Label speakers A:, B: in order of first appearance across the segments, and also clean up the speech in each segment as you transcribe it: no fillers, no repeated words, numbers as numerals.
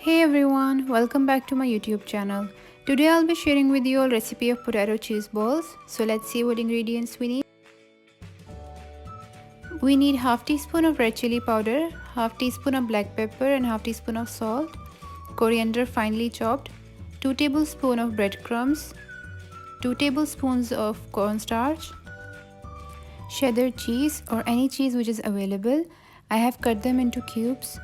A: Hey everyone, welcome back to my YouTube channel. Today I'll be sharing with you a recipe of potato cheese balls. So let's see what ingredients we need. We need half teaspoon of red chili powder, half teaspoon of black pepper and half teaspoon of salt, coriander finely chopped, 2 tablespoons of breadcrumbs, 2 tablespoons of cornstarch, cheddar cheese or any cheese which is available. I have cut them into cubes.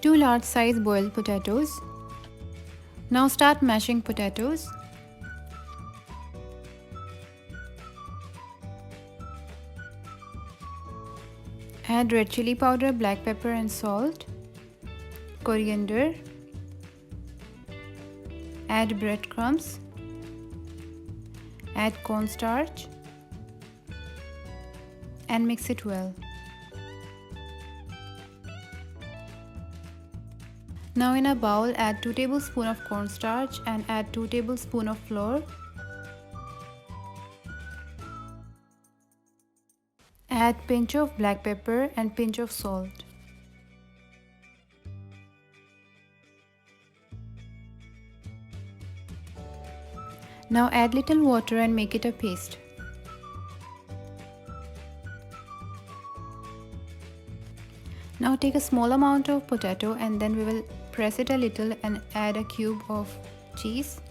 A: 2 large size boiled potatoes. Now start mashing potatoes. Add red chili powder, black pepper and salt, coriander. Add breadcrumbs. Add cornstarch and mix it well. Now in a bowl add 2 tablespoons of cornstarch and add 2 tablespoons of flour. Add pinch of black pepper and pinch of salt. Now add little water and make it a paste. Now take a small amount of potato and then we will press it a little and add a cube of cheese.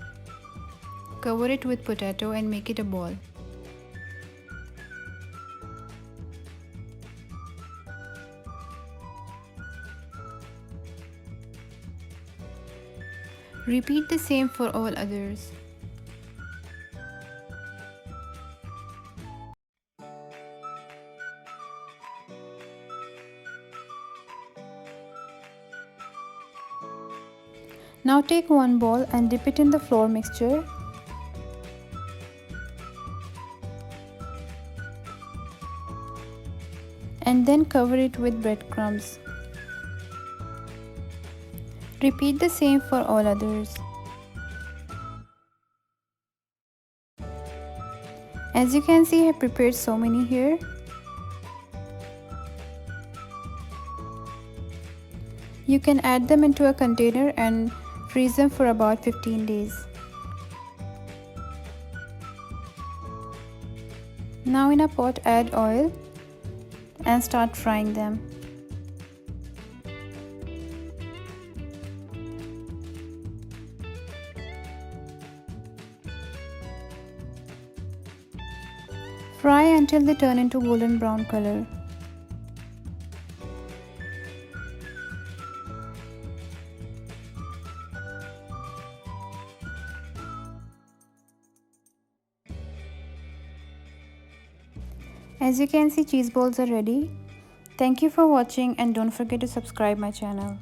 A: Cover it with potato and make it a ball. Repeat the same for all others. Now take one ball and dip it in the flour mixture. And then cover it with breadcrumbs. Repeat the same for all others. As you can see, I have prepared so many here. You can add them into a container and freeze them for about 15 days. Now in a pot add oil and start frying them. Fry until they turn into golden brown color. As you can see, cheese balls are ready. Thank you for watching and don't forget to subscribe my channel.